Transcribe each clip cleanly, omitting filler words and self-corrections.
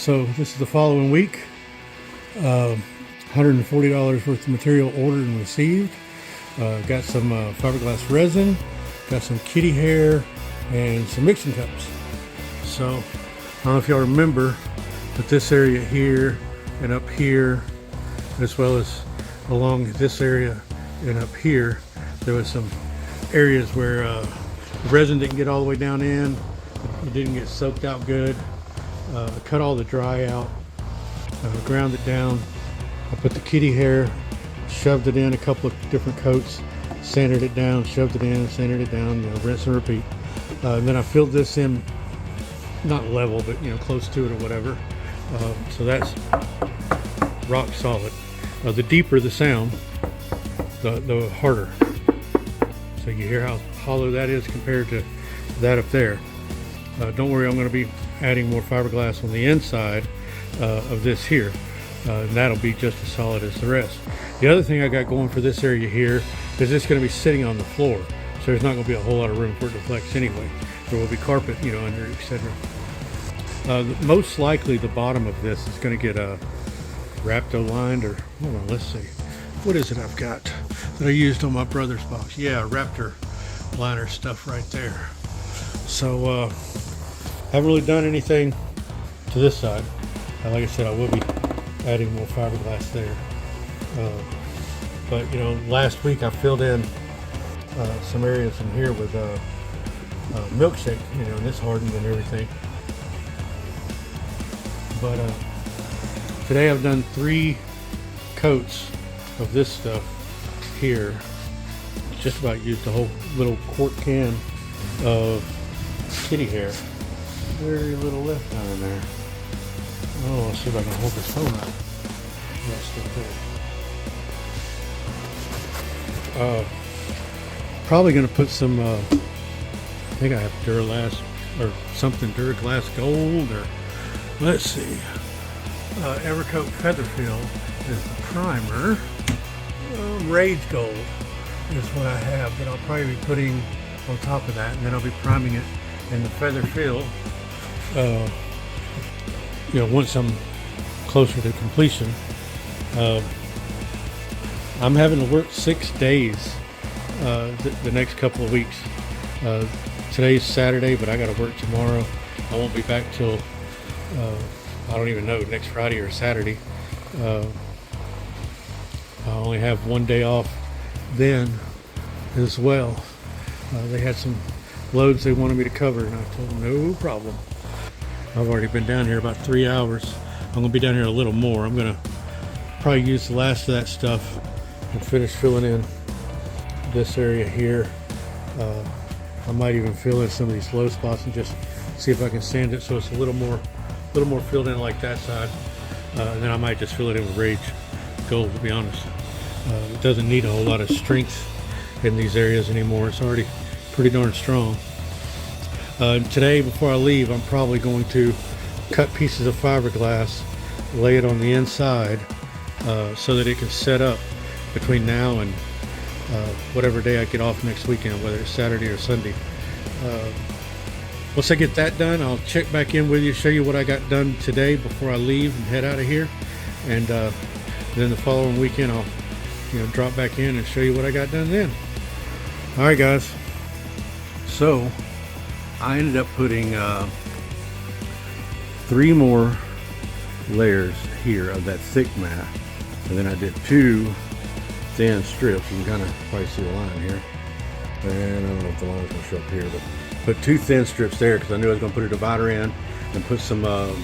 So this is the following week. $140 worth of material ordered and received. Got some fiberglass resin, got some kitty hair, and some mixing cups. So I don't know if y'all remember, but this area here and up here, as well as along this area and up here, there was some areas where the resin didn't get all the way down in. It didn't get soaked out good. Cut all the dry out, ground it down. I put the kitty hair, shoved it in a couple of different coats, sanded it down, shoved it in, sanded it down, rinse and repeat. And then I filled this in, not level, but close to it or whatever. So that's rock solid. The deeper the sound, the harder. So you hear how hollow that is compared to that up there. Don't worry, I'm going to be adding more fiberglass on the inside of this here. And that'll be just as solid as the rest. The other thing I got going for this area here is it's going to be sitting on the floor, so there's not going to be a whole lot of room for it to flex anyway. There will be carpet, under, etc. Most likely the bottom of this is going to get Rapto lined, or hold on, let's see, what is it I've got that I used on my brother's box? Yeah, Raptor liner stuff right there. So haven't really done anything to this side. Like I said, I will be adding more fiberglass there. But last week I filled in some areas in here with milkshake, and this hardened and everything. But today I've done 3 coats of this stuff here. Just about used the whole little quart can of kitty hair. Very little left down in there. Oh, let's see if I can hold this phone up. Yeah, still there. Probably going to put some, I think I have Duraglass or something, Duraglass Gold, or let's see. Evercoat Featherfill is the primer. Rage Gold is what I have that I'll probably be putting on top of that, and then I'll be priming it in the Featherfill. Once I'm closer to completion. I'm having to work 6 days the next couple of weeks. Today's Saturday, but I got to work tomorrow. I won't be back till I don't even know, next Friday or Saturday. I only have 1 day off then as well. They had some loads they wanted me to cover, and I told them no problem. I've already been down here about 3 hours. I'm going to be down here a little more. I'm going to probably use the last of that stuff and finish filling in this area here. I might even fill in some of these low spots and just see if I can sand it so it's a little more filled in like that side. And then I might just fill it in with Rage Gold, to be honest. It doesn't need a whole lot of strength in these areas anymore. It's already pretty darn strong. Today, before I leave, I'm probably going to cut pieces of fiberglass, lay it on the inside so that it can set up between now and whatever day I get off next weekend, whether it's Saturday or Sunday. Once I get that done, I'll check back in with you, show you what I got done today before I leave and head out of here. And then the following weekend, I'll drop back in and show you what I got done then. All right, guys. So I ended up putting 3 more layers here of that thick mat, and then I did 2 thin strips. You can kind of probably see the line here, and I don't know if the line's going to show up here, but put 2 thin strips there because I knew I was going to put a divider in and put some of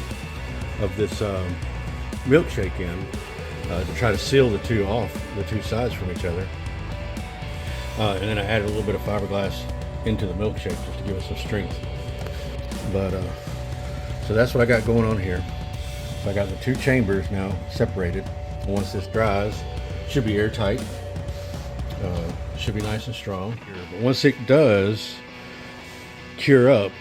this milkshake in to try to seal the 2 off, the 2 sides from each other. And then I added a little bit of fiberglass into the milkshake just to give it some strength. But so that's what I got going on here. So I got the 2 chambers now separated. Once this dries, it should be airtight. Should be nice and strong. But once it does cure up,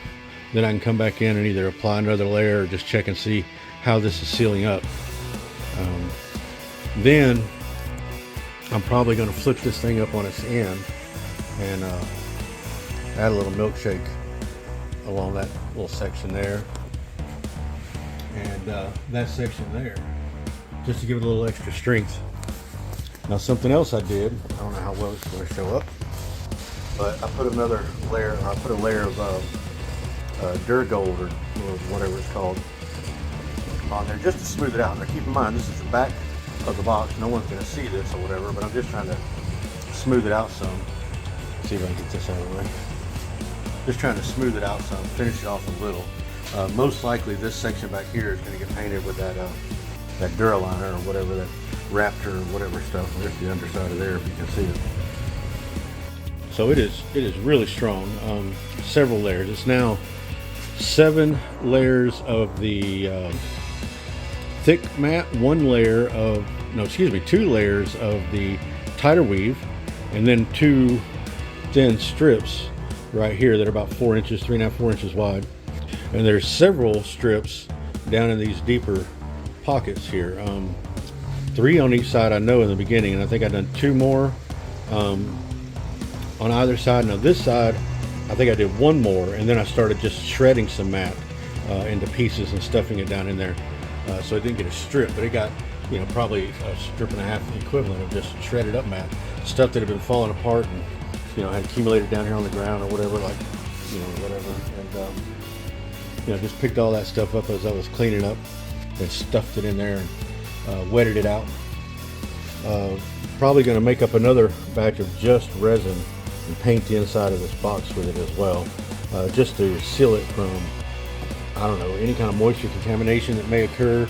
then I can come back in and either apply another layer or just check and see how this is sealing up. Then I'm probably going to flip this thing up on its end and add a little milkshake along that little section there, and that section there, just to give it a little extra strength. Now something else I did, I don't know how well it's going to show up, but I put another layer, I put a layer of Duragold or whatever it's called on there just to smooth it out. Now keep in mind, this is the back of the box. No one's going to see this or whatever, but I'm just trying to smooth it out some. See if I can get this out of the way. Just trying to smooth it out some, finish it off a little. Most likely this section back here is going to get painted with that Duraliner or whatever, that Raptor or whatever stuff. There's the underside of there if you can see it. So it is really strong. Several layers. It's now 7 layers of the thick mat, 2 layers of the tighter weave, and then 2 thin strips right here that are about 4 inches, 3.5, 4 inches wide. And there's several strips down in these deeper pockets here. 3 on each side I know in the beginning, and I think I've done 2 more on either side. Now this side, I think I did 1 more, and then I started just shredding some mat into pieces and stuffing it down in there. So it didn't get a strip, but it got, you know, probably a strip and a half equivalent of just shredded up mat. Stuff that had been falling apart and, you know, had accumulated down here on the ground or whatever, like, you know, whatever. And, you know, just picked all that stuff up as I was cleaning up and stuffed it in there and wetted it out. Probably going to make up another batch of just resin and paint the inside of this box with it as well, just to seal it from, I don't know, any kind of moisture contamination that may occur.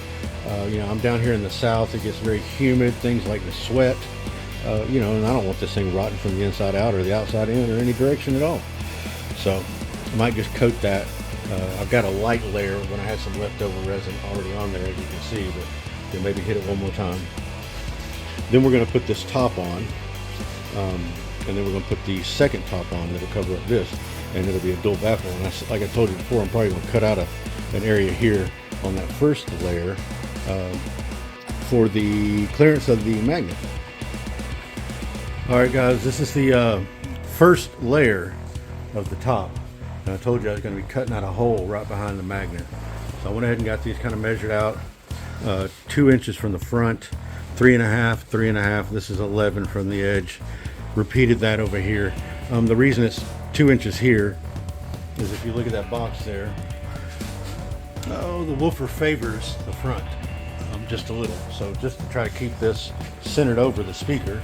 You know, I'm down here in the south, it gets very humid, things like the sweat, you know, and I don't want this thing rotting from the inside out or the outside in or any direction at all. So I might just coat that. I've got a light layer when I had some leftover resin already on there, as you can see, but then maybe hit it one more time. Then we're going to put this top on, and then we're going to put the second top on that'll cover up this, and it'll be a dual baffle. And like I told you before, I'm probably going to cut out an area here on that first layer for the clearance of the magnet. Alright guys, this is the first layer of the top. And I told you I was going to be cutting out a hole right behind the magnet. So I went ahead and got these kind of measured out, 2 inches from the front, 3.5, 3.5. This is 11 from the edge. Repeated that over here. The reason it's 2 inches here is if you look at that box there, the woofer favors the front just a little. So just to try to keep this centered over the speaker,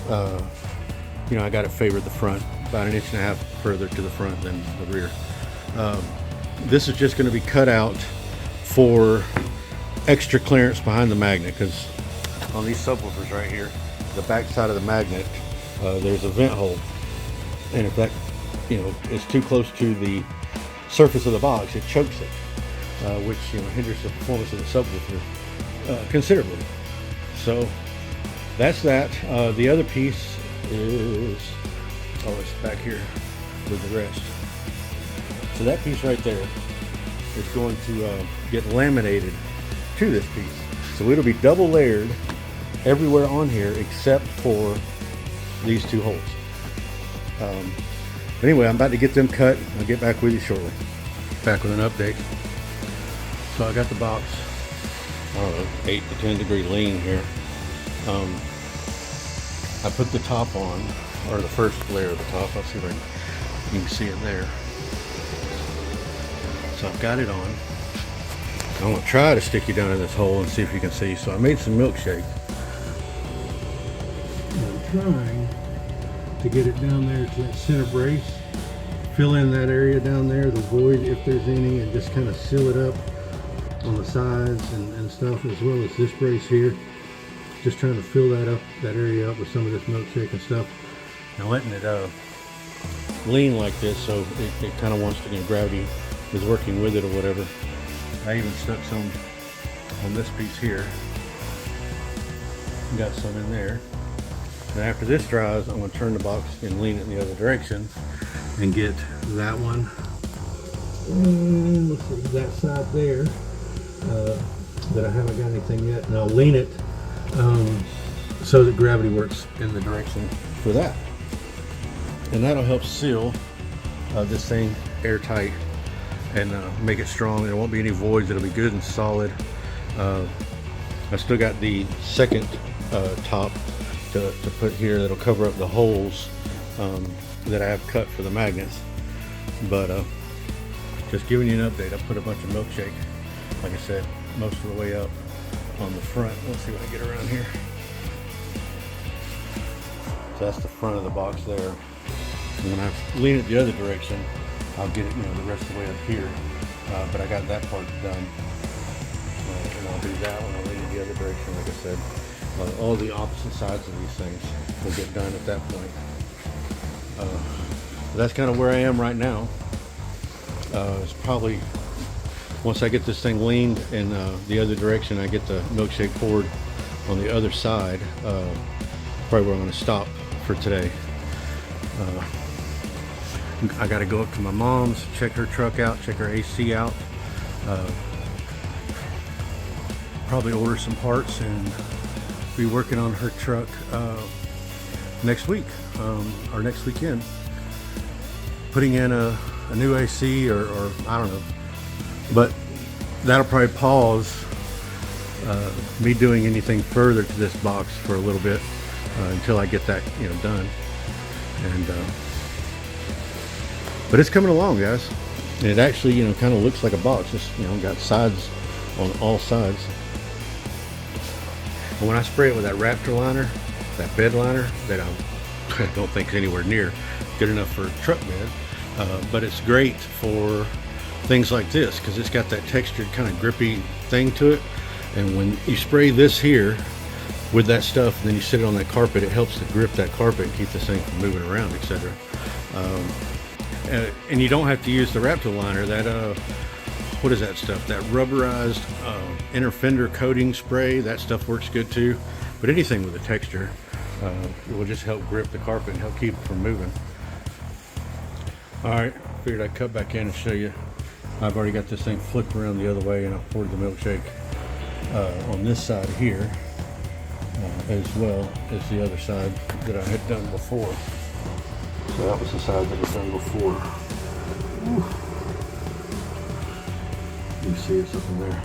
you know, I got it favored the front, about 1.5 inches further to the front than the rear. This is just going to be cut out for extra clearance behind the magnet, because on these subwoofers right here, the back side of the magnet, there's a vent hole, and if that, you know, is too close to the surface of the box, it chokes it, which, you know, hinders the performance of the subwoofer considerably. So that's that. The other piece is, it's back here with the rest. So that piece right there is going to get laminated to this piece. So it'll be double layered everywhere on here except for these 2 holes. Anyway, I'm about to get them cut. I'll get back with you shortly. Back with an update. So I got the box, I don't know, 8 to 10 degree lean here. I put the top on, or the first layer of the top. Let's see if you can see it there. So I've got it on. I'm going to try to stick you down in this hole and see if you can see. So I made some milkshake. I'm trying to get it down there to that center brace. Fill in that area down there, the void if there's any, and just kind of seal it up on the sides and stuff, as well as this brace here. Just trying to fill that area up with some of this milkshake and stuff. And letting it lean like this, so it kind of wants to, you know, gravity is working with it or whatever. I even stuck some on this piece here. Got some in there. And after this dries, I'm going to turn the box and lean it in the other direction and get that one. And let's see, that side there that I haven't got anything yet. And I'll lean it so that gravity works in the direction for that. And that'll help seal this thing airtight and make it strong. There won't be any voids. It'll be good and solid. I still got the second top to put here that'll cover up the holes that I have cut for the magnets. But just giving you an update. I put a bunch of milkshake, like I said, most of the way up on the front. Let's see what I get around here. So that's the front of the box there. And when I lean it the other direction, I'll get it, the rest of the way up here. But I got that part done. And I'll do that when I lean it the other direction, like I said. All the opposite sides of these things will get done at that point. That's kind of where I am right now. It's probably, once I get this thing leaned in the other direction, I get the milkshake poured on the other side, probably where I'm going to stop for today. I got to go up to my mom's, check her truck out, check her AC out, probably order some parts and be working on her truck next week or next weekend, putting in a new AC or I don't know, but that'll probably pause me doing anything further to this box for a little bit until I get that done. And but it's coming along, guys, and it actually kind of looks like a box. It's got sides on all sides. And when I spray it with that Raptor liner, that bed liner that I don't think is anywhere near good enough for a truck bed, but it's great for things like this because it's got that textured kind of grippy thing to it. And when you spray this here with that stuff and then you sit it on that carpet, it helps to grip that carpet and keep this thing from moving around, etc. And you don't have to use the Raptor liner. That what is that stuff? That rubberized inner fender coating spray. That stuff works good too. But anything with a texture, it will just help grip the carpet and help keep it from moving. All right, figured I'd cut back in and show you. I've already got this thing flipped around the other way, and I poured the milkshake on this side here, as well as the other side that I had done before. So that was the side that was done before. Whew. You see it's up in there.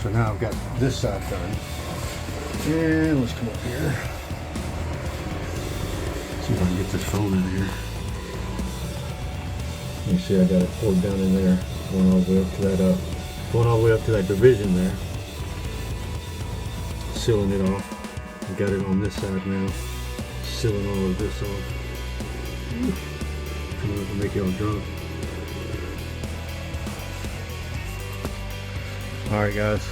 So now I've got this side done. And let's come up here. See if I can get this fold in here. You see I got it poured down in there, going all the way up to that going all the way up to that division there. Sealing it off. I got it on this side now. Sealing all of this off. Coming up to make y'all drunk. Alright guys,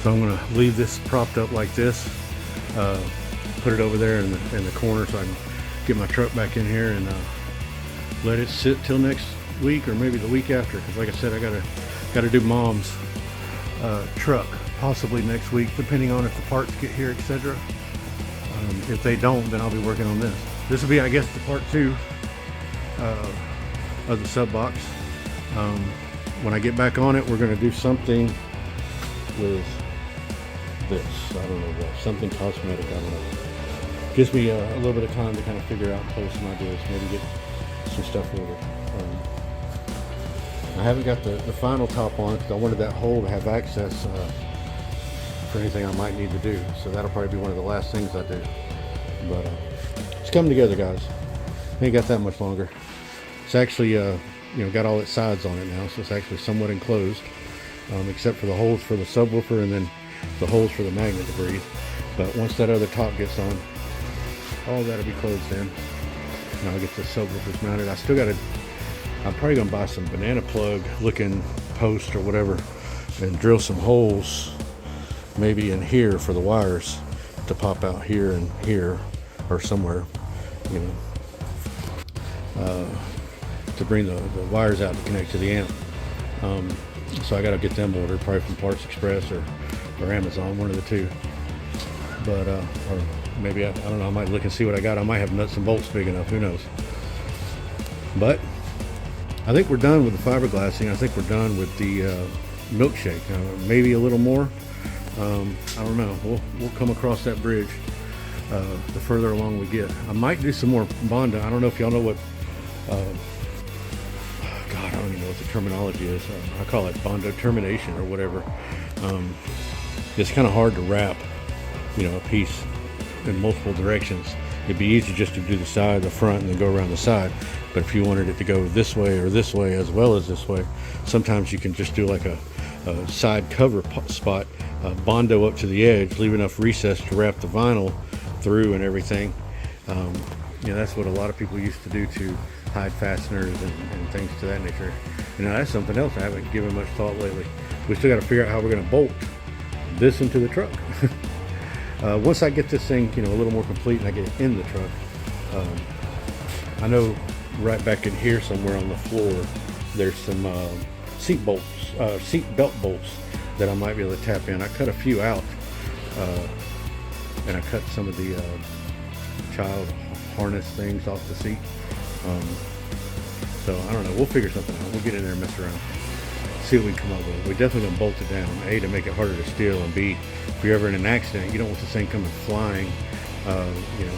so I'm going to leave this propped up like this, put it over there in the corner so I can get my truck back in here and let it sit till next week or maybe the week after, because like I said, I gotta do Mom's truck possibly next week, depending on if the parts get here, etc. If they don't, then I'll be working on this. This will be, I guess, the part 2 of the sub box. When I get back on it, we're going to do something with this. I don't know what, something cosmetic, I don't know. Gives me a little bit of time to kind of figure out, play some ideas, maybe get some stuff ordered. I haven't got the final top on because I wanted that hole to have access for anything I might need to do. So that'll probably be one of the last things I do. But it's coming together, guys. Ain't got that much longer. It's actually got all its sides on it now, so it's actually somewhat enclosed, except for the holes for the subwoofer and then the holes for the magnet to breathe. But once that other top gets on, all that'll be closed in. And I'll get the subwoofers mounted. I still got to, I'm probably going to buy some banana plug looking post or whatever and drill some holes maybe in here for the wires to pop out here and here or somewhere, to bring the wires out to connect to the amp. So I got to get them ordered probably from Parts Express or Amazon, one of the two. But or maybe I don't know, I might look and see what I got. I might have nuts and bolts big enough, who knows. But I think we're done with the fiberglassing. I think we're done with the milkshake. Maybe a little more. I don't know. We'll come across that bridge the further along we get. I might do some more Bondo. I don't know if y'all know what God, I don't even know what to terminology is. I call it Bondo termination or whatever. It's kind of hard to wrap, a piece in multiple directions. It'd be easy just to do the side, the front, and then go around the side. But if you wanted it to go this way or this way as well as this way, sometimes you can just do like a side cover spot, Bondo up to the edge, leave enough recess to wrap the vinyl through and everything. That's what a lot of people used to do to hide fasteners and things to that nature. That's something else I haven't given much thought lately. We still got to figure out how we're going to bolt this into the truck. Once I get this thing, a little more complete and I get it in the truck, I know right back in here somewhere on the floor, there's some seat belt bolts that I might be able to tap in. I cut a few out, and I cut some of the child harness things off the seat. So I don't know, we'll figure something out. We'll get in there and mess around, see what we can come up with. We're definitely gonna bolt it down, A, to make it harder to steal, and B, if you're ever in an accident, you don't want this thing coming flying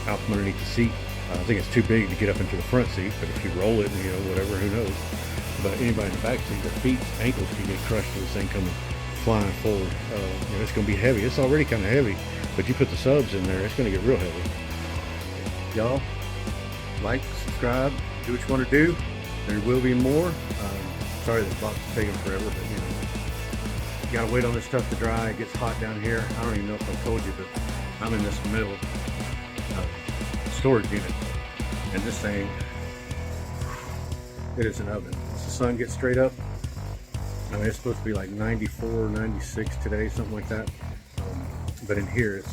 out from underneath the seat. I think it's too big to get up into the front seat, but if you roll it and whatever, who knows. But anybody in the back seat, their feet, ankles can get crushed with this thing coming flying forward. It's going to be heavy. It's already kind of heavy, but you put the subs in there, it's going to get real heavy. Y'all, like, subscribe, do what you want to do. There will be more. Sorry this box is taking forever, but you got to wait on this stuff to dry. It gets hot down here. I don't even know if I told you, but I'm in this middle storage unit, and this thing, it is an oven. Once the sun gets straight up, it's supposed to be like 94, 96 today, something like that. But in here, it's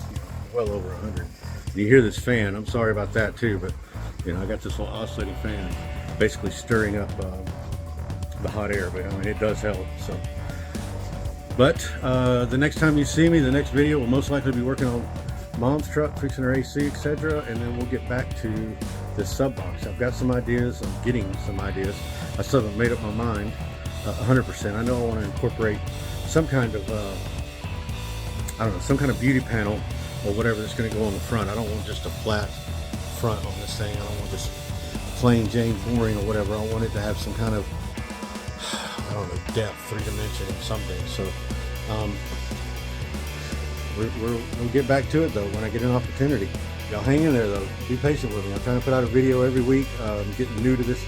well over 100. And you hear this fan. I'm sorry about that too, but I got this little oscillating fan, basically stirring up the hot air. But it does help. So, but the next time you see me, the next video will most likely be working on Mom's truck, fixing her AC, etc., and then we'll get back to this sub box. I've got some ideas. I'm getting some ideas. I still haven't made up my mind 100%. I know I want to incorporate some kind of some kind of beauty panel or whatever that's going to go on the front. I don't want just a flat front on this thing. I don't want just plain Jane boring or whatever. I want it to have some kind of depth, 3-dimension or something. So we'll get back to it though when I get an opportunity. Y'all hang in there though. Be patient with me. I'm trying to put out a video every week. I'm getting new to this,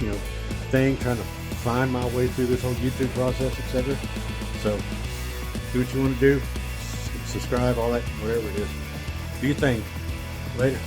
thing, trying to find my way through this whole YouTube process, etc. So do what you want to do. Subscribe, all that, whatever it is. Do your thing. Later.